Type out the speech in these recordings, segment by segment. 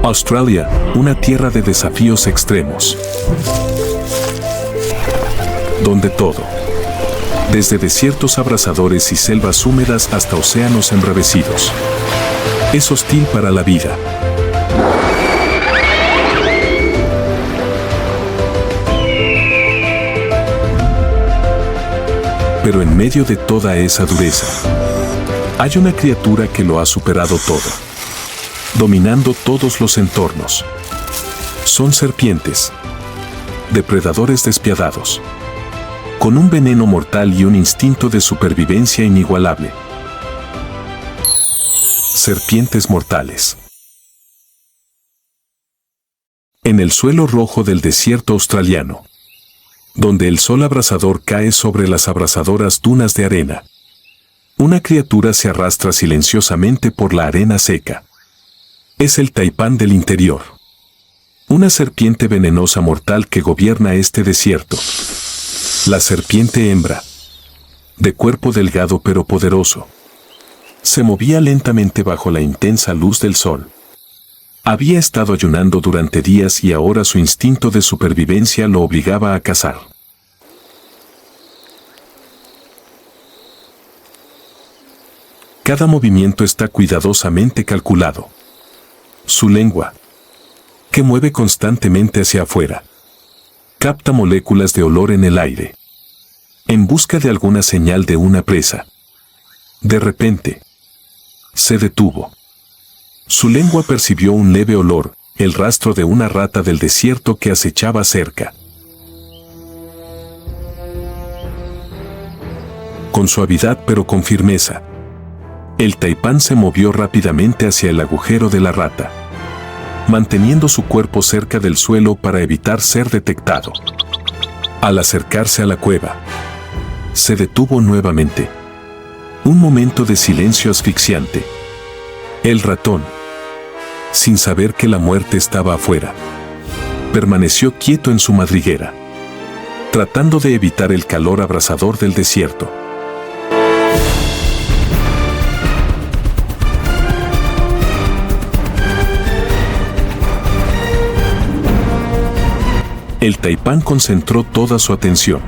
Australia, una tierra de desafíos extremos. Donde todo, desde desiertos abrasadores y selvas húmedas hasta océanos embravecidos, es hostil para la vida. Pero en medio de toda esa dureza, hay una criatura que lo ha superado todo, dominando todos los entornos. Son serpientes, depredadores despiadados, con un veneno mortal y un instinto de supervivencia inigualable. Serpientes mortales. En el suelo rojo del desierto australiano, donde el sol abrasador cae sobre las abrasadoras dunas de arena, una criatura se arrastra silenciosamente por la arena seca. Es el taipán del interior, una serpiente venenosa mortal que gobierna este desierto. La serpiente hembra, de cuerpo delgado pero poderoso, se movía lentamente bajo la intensa luz del sol. Había estado ayunando durante días y ahora su instinto de supervivencia lo obligaba a cazar. Cada movimiento está cuidadosamente calculado. Su lengua, que mueve constantemente hacia afuera, capta moléculas de olor en el aire, en busca de alguna señal de una presa. De repente, se detuvo. Su lengua percibió un leve olor, el rastro de una rata del desierto que acechaba cerca. Con suavidad pero con firmeza, el taipán se movió rápidamente hacia el agujero de la rata, manteniendo su cuerpo cerca del suelo para evitar ser detectado. Al acercarse a la cueva, se detuvo nuevamente. Un momento de silencio asfixiante. El ratón, sin saber que la muerte estaba afuera, permaneció quieto en su madriguera, tratando de evitar el calor abrasador del desierto. El taipán concentró toda su atención,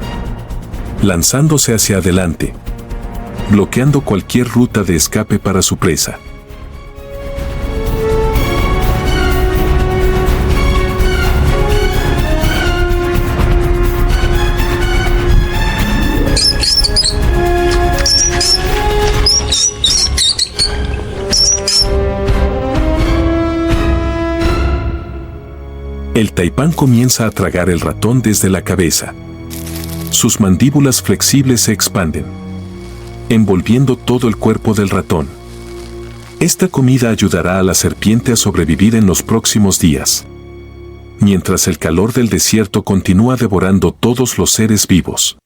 lanzándose hacia adelante, bloqueando cualquier ruta de escape para su presa. El taipán comienza a tragar el ratón desde la cabeza. Sus mandíbulas flexibles se expanden, envolviendo todo el cuerpo del ratón. Esta comida ayudará a la serpiente a sobrevivir en los próximos días, mientras el calor del desierto continúa devorando todos los seres vivos.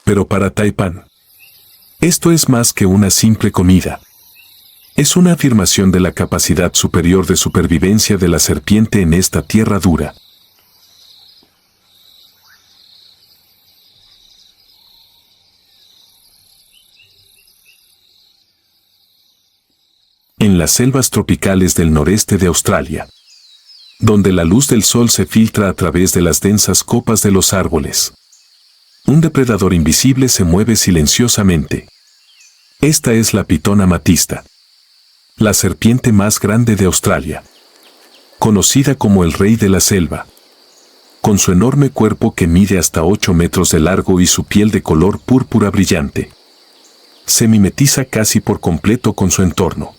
Pero para Taipán, esto es más que una simple comida. Es una afirmación de la capacidad superior de supervivencia de la serpiente en esta tierra dura. En las selvas tropicales del noreste de Australia, donde la luz del sol se filtra a través de las densas copas de los árboles, un depredador invisible se mueve silenciosamente. Esta es la pitón amatista, la serpiente más grande de Australia, conocida como el rey de la selva. Con su enorme cuerpo que mide hasta 8 metros de largo y su piel de color púrpura brillante, se mimetiza casi por completo con su entorno.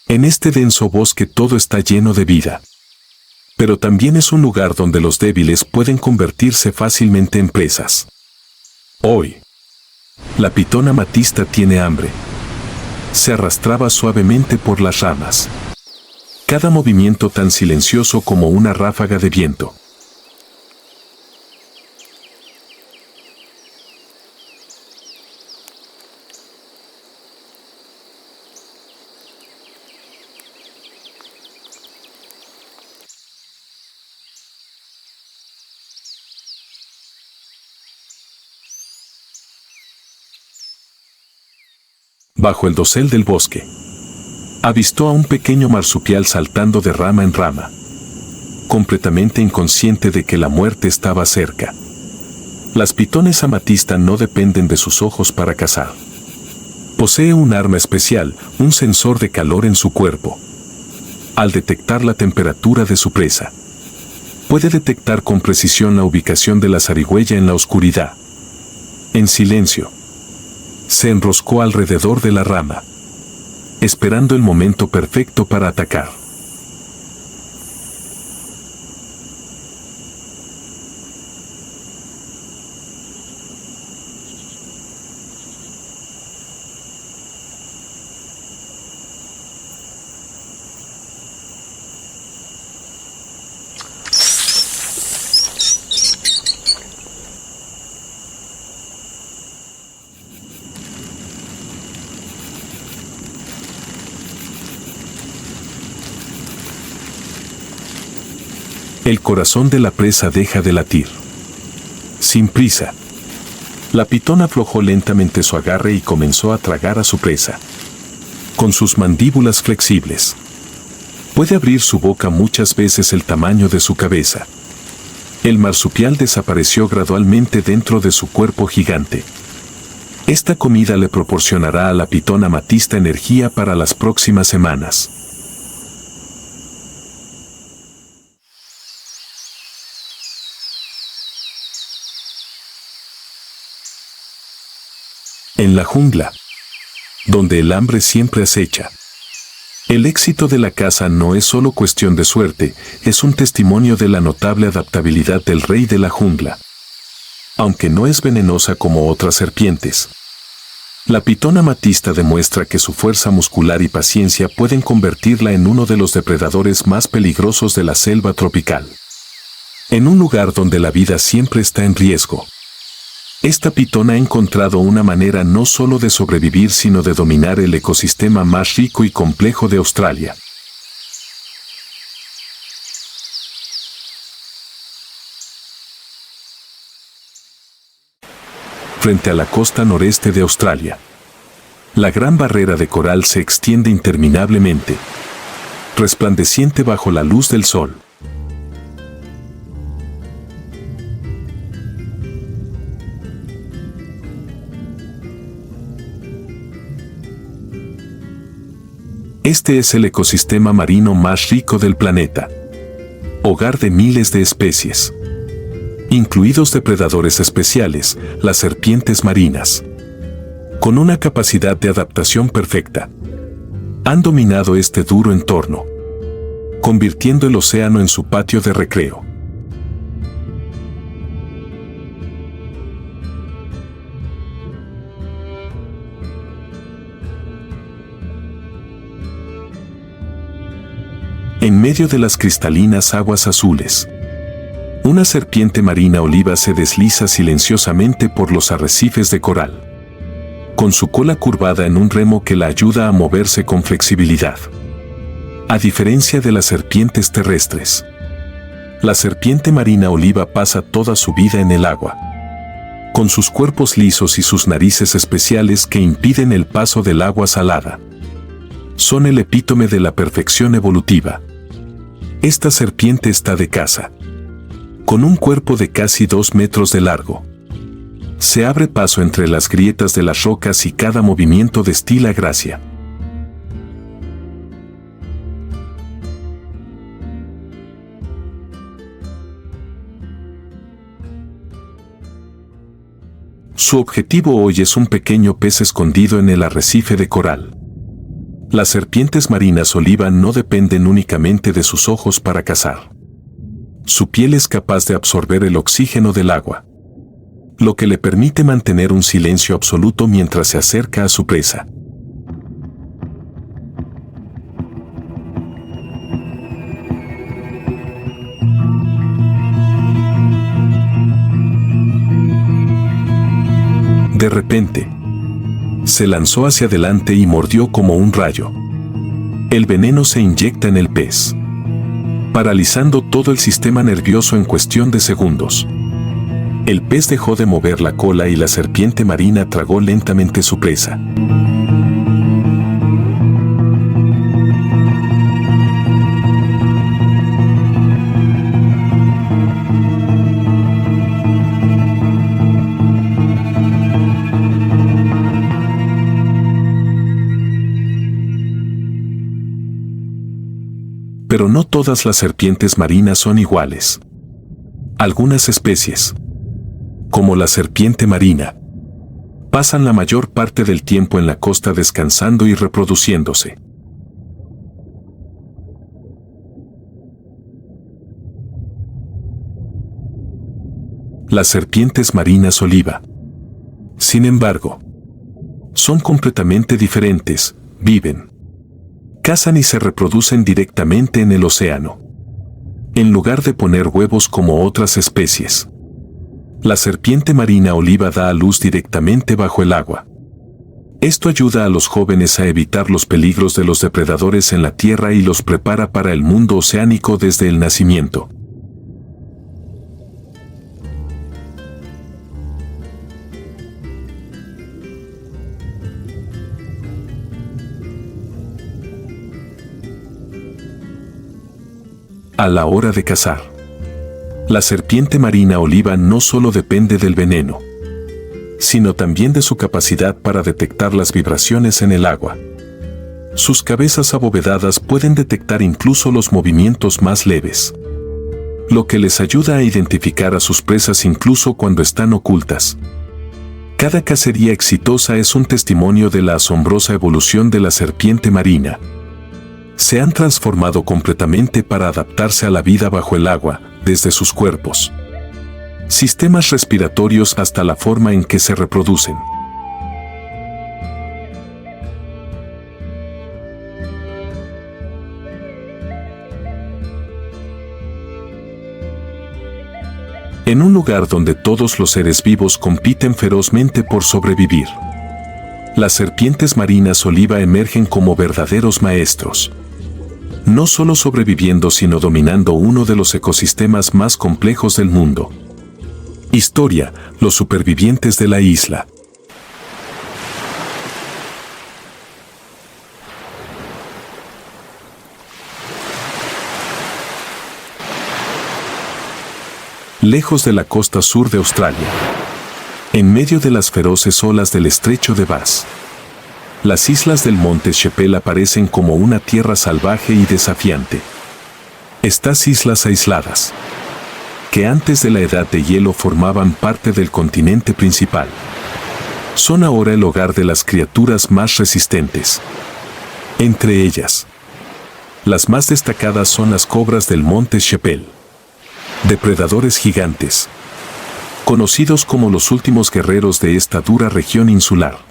En este denso bosque todo está lleno de vida. Pero también es un lugar donde los débiles pueden convertirse fácilmente en presas. Hoy, la pitón amatista tiene hambre. Se arrastraba suavemente por las ramas. Cada movimiento tan silencioso como una ráfaga de viento. Bajo el dosel del bosque, avistó a un pequeño marsupial saltando de rama en rama, completamente inconsciente de que la muerte estaba cerca. Las pitones amatista no dependen de sus ojos para cazar. Posee un arma especial, un sensor de calor en su cuerpo. Al detectar la temperatura de su presa, puede detectar con precisión la ubicación de la zarigüeya en la oscuridad. En silencio, se enroscó alrededor de la rama, esperando el momento perfecto para atacar. El corazón de la presa deja de latir. Sin prisa, la pitón aflojó lentamente su agarre y comenzó a tragar a su presa. Con sus mandíbulas flexibles, puede abrir su boca muchas veces el tamaño de su cabeza. El marsupial desapareció gradualmente dentro de su cuerpo gigante. Esta comida le proporcionará a la pitón amatista energía para las próximas semanas. En la jungla, donde el hambre siempre acecha, el éxito de la caza no es solo cuestión de suerte, es un testimonio de la notable adaptabilidad del rey de la jungla. Aunque no es venenosa como otras serpientes, la pitón amatista demuestra que su fuerza muscular y paciencia pueden convertirla en uno de los depredadores más peligrosos de la selva tropical. En un lugar donde la vida siempre está en riesgo, esta pitón ha encontrado una manera no solo de sobrevivir sino de dominar el ecosistema más rico y complejo de Australia. Frente a la costa noreste de Australia, la gran barrera de coral se extiende interminablemente, resplandeciente bajo la luz del sol. Este es el ecosistema marino más rico del planeta, hogar de miles de especies, incluidos depredadores especiales, las serpientes marinas. Con una capacidad de adaptación perfecta, han dominado este duro entorno, convirtiendo el océano en su patio de recreo. En medio de las cristalinas aguas azules, una serpiente marina oliva se desliza silenciosamente por los arrecifes de coral, con su cola curvada en un remo que la ayuda a moverse con flexibilidad. A diferencia de las serpientes terrestres, la serpiente marina oliva pasa toda su vida en el agua, con sus cuerpos lisos y sus narices especiales que impiden el paso del agua salada. Son el epítome de la perfección evolutiva. Esta serpiente está de caza, con un cuerpo de casi 2 metros de largo. Se abre paso entre las grietas de las rocas y cada movimiento destila gracia. Su objetivo hoy es un pequeño pez escondido en el arrecife de coral. Las serpientes marinas oliva no dependen únicamente de sus ojos para cazar. Su piel es capaz de absorber el oxígeno del agua, lo que le permite mantener un silencio absoluto mientras se acerca a su presa. De repente, se lanzó hacia adelante y mordió como un rayo. El veneno se inyecta en el pez, paralizando todo el sistema nervioso en cuestión de segundos. El pez dejó de mover la cola y la serpiente marina tragó lentamente su presa. Pero no todas las serpientes marinas son iguales. Algunas especies, como la serpiente marina, pasan la mayor parte del tiempo en la costa descansando y reproduciéndose. Las serpientes marinas oliva, sin embargo, son completamente diferentes. Viven, cazan y se reproducen directamente en el océano, en lugar de poner huevos como otras especies. La serpiente marina oliva da a luz directamente bajo el agua. Esto ayuda a los jóvenes a evitar los peligros de los depredadores en la tierra y los prepara para el mundo oceánico desde el nacimiento. A la hora de cazar, la serpiente marina oliva no solo depende del veneno, sino también de su capacidad para detectar las vibraciones en el agua. Sus cabezas abovedadas pueden detectar incluso los movimientos más leves, lo que les ayuda a identificar a sus presas incluso cuando están ocultas. Cada cacería exitosa es un testimonio de la asombrosa evolución de la serpiente marina. Se han transformado completamente para adaptarse a la vida bajo el agua, desde sus cuerpos, sistemas respiratorios hasta la forma en que se reproducen. En un lugar donde todos los seres vivos compiten ferozmente por sobrevivir, las serpientes marinas oliva emergen como verdaderos maestros, no solo sobreviviendo sino dominando uno de los ecosistemas más complejos del mundo. Historia: los supervivientes de la isla. Lejos de la costa sur de Australia, en medio de las feroces olas del estrecho de Bass, las islas del monte Sheppel aparecen como una tierra salvaje y desafiante. Estas islas aisladas, que antes de la edad de hielo formaban parte del continente principal, son ahora el hogar de las criaturas más resistentes. Entre ellas, las más destacadas son las cobras del monte Sheppel, depredadores gigantes, conocidos como los últimos guerreros de esta dura región insular.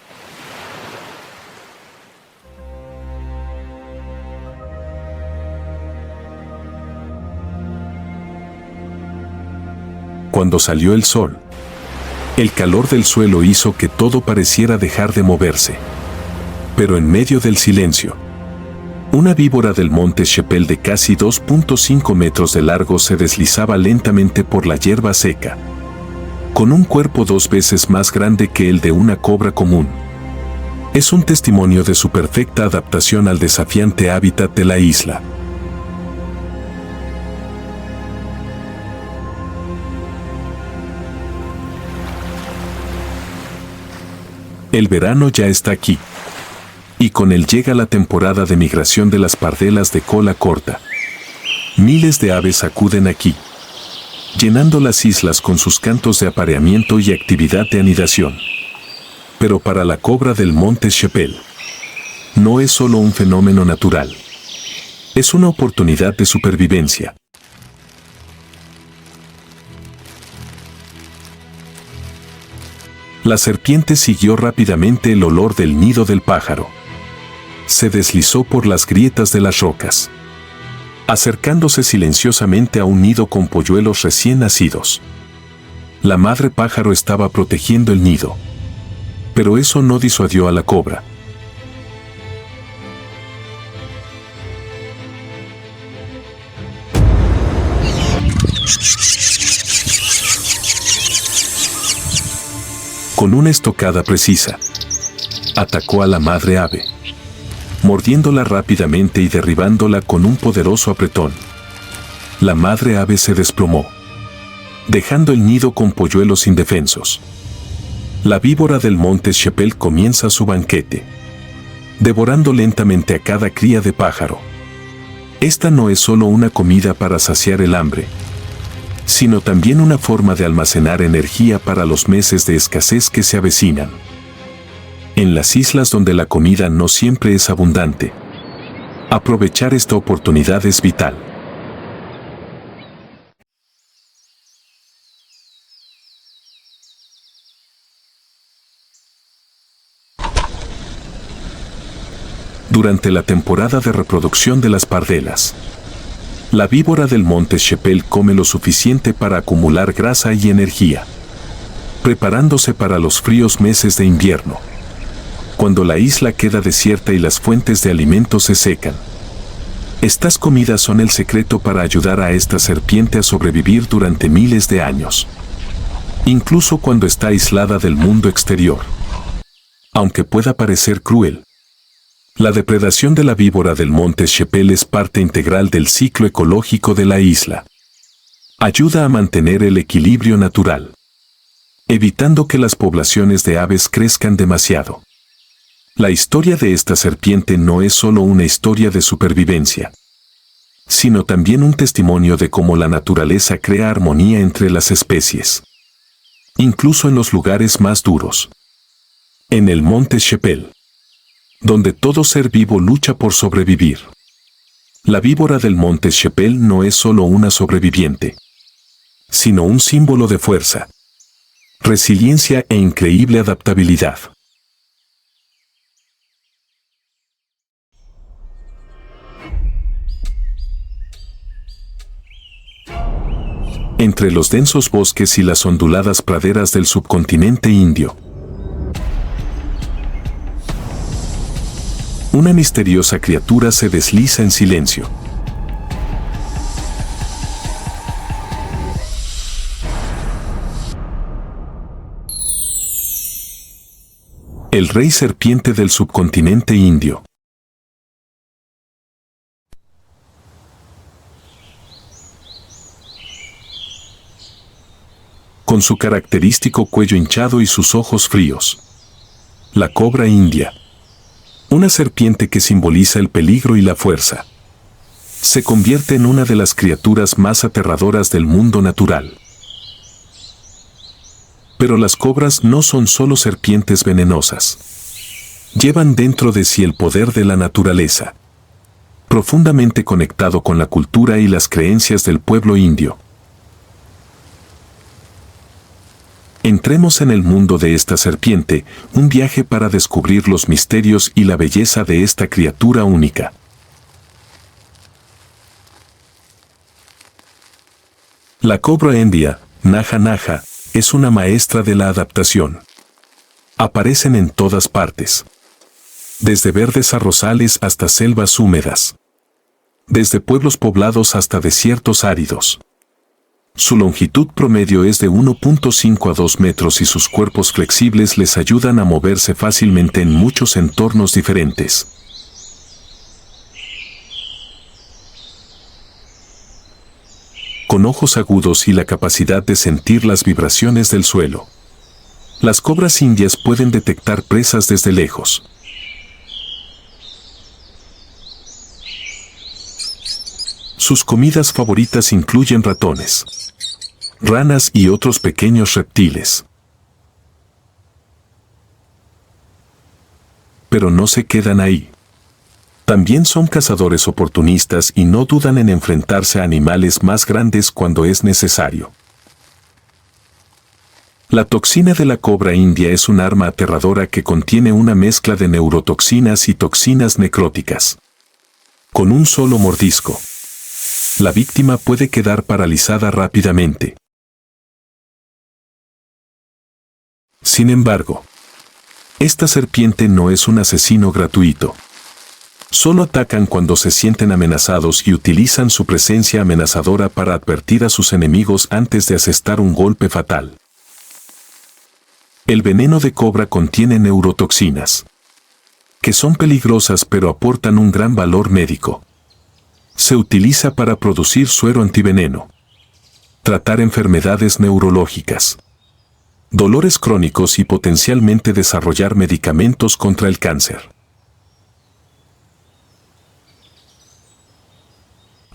Cuando salió el sol, el calor del suelo hizo que todo pareciera dejar de moverse. Pero en medio del silencio, una víbora del monte Sheppel de casi 2.5 metros de largo se deslizaba lentamente por la hierba seca, con un cuerpo 2 veces más grande que el de una cobra común. Es un testimonio de su perfecta adaptación al desafiante hábitat de la isla. El verano ya está aquí, y con él llega la temporada de migración de las pardelas de cola corta. Miles de aves acuden aquí, llenando las islas con sus cantos de apareamiento y actividad de anidación. Pero para la cobra del monte Sheppel, no es solo un fenómeno natural, es una oportunidad de supervivencia. La serpiente siguió rápidamente el olor del nido del pájaro. Se deslizó por las grietas de las rocas, acercándose silenciosamente a un nido con polluelos recién nacidos. La madre pájaro estaba protegiendo el nido, pero eso no disuadió a la cobra. Con una estocada precisa, atacó a la madre ave, mordiéndola rápidamente y derribándola con un poderoso apretón. La madre ave se desplomó, dejando el nido con polluelos indefensos. La víbora del monte Sheppel comienza su banquete, devorando lentamente a cada cría de pájaro. Esta no es solo una comida para saciar el hambre, sino también una forma de almacenar energía para los meses de escasez que se avecinan. En las islas donde la comida no siempre es abundante, aprovechar esta oportunidad es vital. Durante la temporada de reproducción de las pardelas, la víbora del monte Sheppel come lo suficiente para acumular grasa y energía, preparándose para los fríos meses de invierno, cuando la isla queda desierta y las fuentes de alimento se secan. Estas comidas son el secreto para ayudar a esta serpiente a sobrevivir durante miles de años, incluso cuando está aislada del mundo exterior. Aunque pueda parecer cruel, la depredación de la víbora del monte Sheppel es parte integral del ciclo ecológico de la isla. Ayuda a mantener el equilibrio natural, evitando que las poblaciones de aves crezcan demasiado. La historia de esta serpiente no es solo una historia de supervivencia, sino también un testimonio de cómo la naturaleza crea armonía entre las especies, incluso en los lugares más duros. En el monte Sheppel, donde todo ser vivo lucha por sobrevivir, la víbora del monte Sheppel no es solo una sobreviviente, sino un símbolo de fuerza, resiliencia e increíble adaptabilidad. Entre los densos bosques y las onduladas praderas del subcontinente indio, una misteriosa criatura se desliza en silencio. El rey serpiente del subcontinente indio. Con su característico cuello hinchado y sus ojos fríos, la cobra india, una serpiente que simboliza el peligro y la fuerza, se convierte en una de las criaturas más aterradoras del mundo natural. Pero las cobras no son solo serpientes venenosas. Llevan dentro de sí el poder de la naturaleza, profundamente conectado con la cultura y las creencias del pueblo indio. Entremos en el mundo de esta serpiente, un viaje para descubrir los misterios y la belleza de esta criatura única. La cobra india, Naja Naja, es una maestra de la adaptación. Aparecen en todas partes, desde verdes arrozales hasta selvas húmedas, desde pueblos poblados hasta desiertos áridos. Su longitud promedio es de 1.5 a 2 metros y sus cuerpos flexibles les ayudan a moverse fácilmente en muchos entornos diferentes. Con ojos agudos y la capacidad de sentir las vibraciones del suelo, las cobras indias pueden detectar presas desde lejos. Sus comidas favoritas incluyen ratones, ranas y otros pequeños reptiles. Pero no se quedan ahí. También son cazadores oportunistas y no dudan en enfrentarse a animales más grandes cuando es necesario. La toxina de la cobra india es un arma aterradora que contiene una mezcla de neurotoxinas y toxinas necróticas. Con un solo mordisco, la víctima puede quedar paralizada rápidamente. Sin embargo, esta serpiente no es un asesino gratuito. Solo atacan cuando se sienten amenazados y utilizan su presencia amenazadora para advertir a sus enemigos antes de asestar un golpe fatal. El veneno de cobra contiene neurotoxinas, que son peligrosas pero aportan un gran valor médico. Se utiliza para producir suero antiveneno, tratar enfermedades neurológicas, dolores crónicos y potencialmente desarrollar medicamentos contra el cáncer.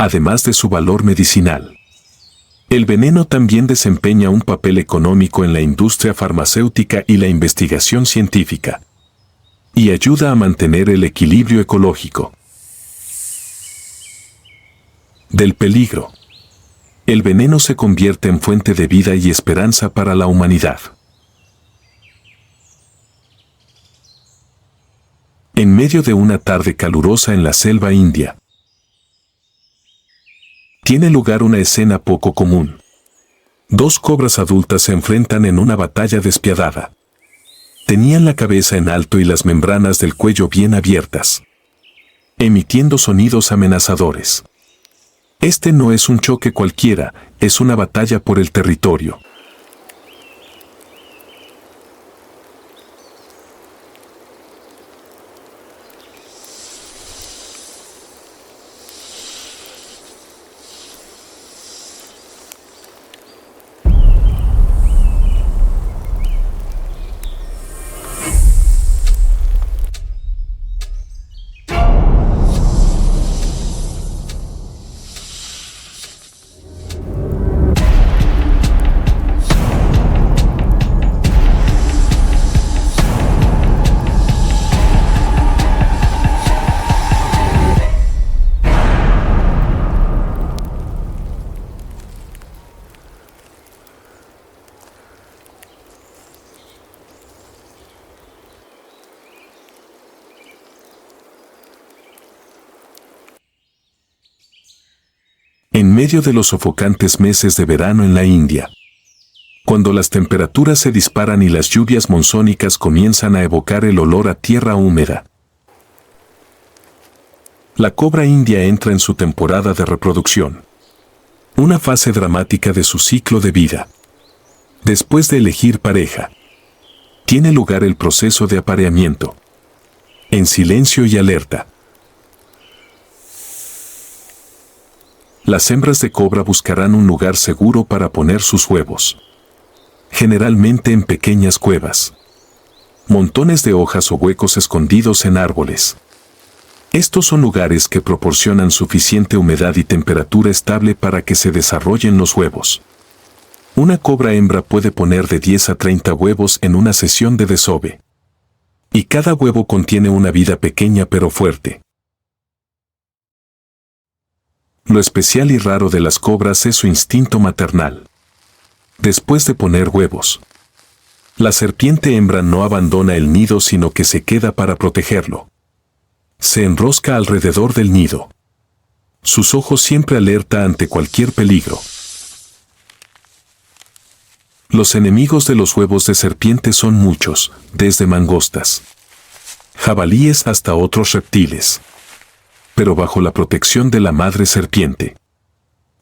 además de su valor medicinal. El veneno también desempeña un papel económico en la industria farmacéutica y la investigación científica, y ayuda a mantener el equilibrio ecológico. Del peligro. El veneno se convierte en fuente de vida y esperanza para la humanidad. En medio de una tarde calurosa en la selva india, tiene lugar una escena poco común. Dos cobras adultas se enfrentan en una batalla despiadada. Tenían la cabeza en alto y las membranas del cuello bien abiertas, emitiendo sonidos amenazadores. Este no es un choque cualquiera, es una batalla por el territorio. En medio de los sofocantes meses de verano en la India, cuando las temperaturas se disparan y las lluvias monzónicas comienzan a evocar el olor a tierra húmeda, la cobra india entra en su temporada de reproducción, una fase dramática de su ciclo de vida. Después de elegir pareja, tiene lugar el proceso de apareamiento, en silencio y alerta. Las hembras de cobra buscarán un lugar seguro para poner sus huevos, generalmente en pequeñas cuevas, montones de hojas o huecos escondidos en árboles. Estos son lugares que proporcionan suficiente humedad y temperatura estable para que se desarrollen los huevos. Una cobra hembra puede poner de 10 a 30 huevos en una sesión de desove, y cada huevo contiene una vida pequeña pero fuerte. Lo especial y raro de las cobras es su instinto maternal. Después de poner huevos, la serpiente hembra no abandona el nido sino que se queda para protegerlo. Se enrosca alrededor del nido, sus ojos siempre alerta ante cualquier peligro. Los enemigos de los huevos de serpiente son muchos, desde mangostas, jabalíes hasta otros reptiles, pero bajo la protección de la madre serpiente.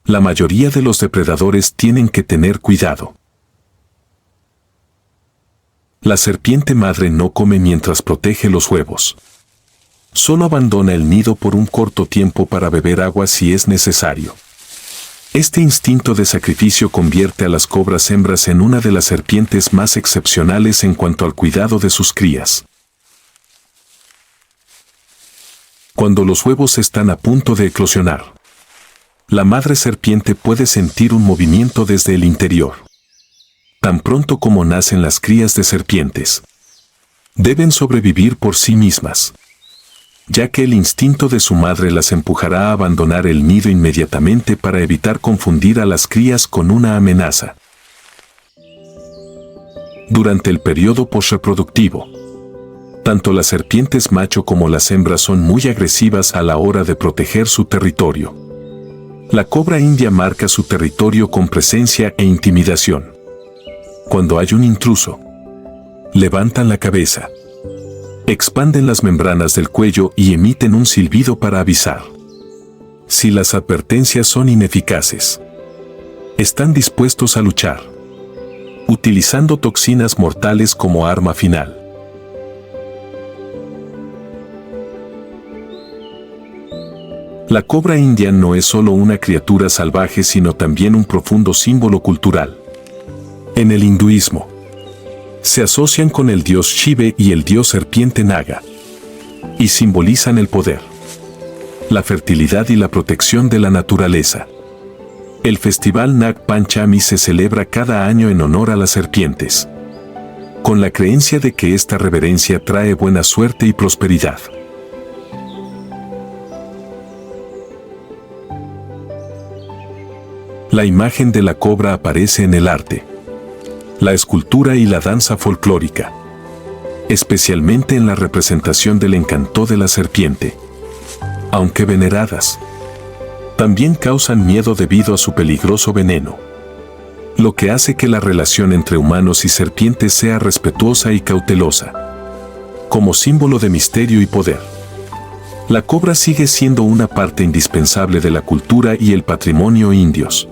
La mayoría de los depredadores tienen que tener cuidado. La serpiente madre no come mientras protege los huevos. Solo abandona el nido por un corto tiempo para beber agua si es necesario. Este instinto de sacrificio convierte a las cobras hembras en una de las serpientes más excepcionales en cuanto al cuidado de sus crías. Cuando los huevos están a punto de eclosionar, la madre serpiente puede sentir un movimiento desde el interior. Tan pronto como nacen las crías de serpientes, deben sobrevivir por sí mismas, ya que el instinto de su madre las empujará a abandonar el nido inmediatamente para evitar confundir a las crías con una amenaza. Durante el periodo posreproductivo, tanto las serpientes macho como las hembras son muy agresivas a la hora de proteger su territorio. La cobra india marca su territorio con presencia e intimidación. Cuando hay un intruso, levantan la cabeza, expanden las membranas del cuello y emiten un silbido para avisar. Si las advertencias son ineficaces, están dispuestos a luchar, utilizando toxinas mortales como arma final. La cobra india no es solo una criatura salvaje sino también un profundo símbolo cultural. En el hinduismo, se asocian con el dios Shiva y el dios serpiente Naga, y simbolizan el poder, la fertilidad y la protección de la naturaleza. El festival Nag Panchami se celebra cada año en honor a las serpientes, con la creencia de que esta reverencia trae buena suerte y prosperidad. La imagen de la cobra aparece en el arte, la escultura y la danza folclórica, especialmente en la representación del encanto de la serpiente. Aunque veneradas, también causan miedo debido a su peligroso veneno, lo que hace que la relación entre humanos y serpientes sea respetuosa y cautelosa. Como símbolo de misterio y poder, la cobra sigue siendo una parte indispensable de la cultura y el patrimonio indios.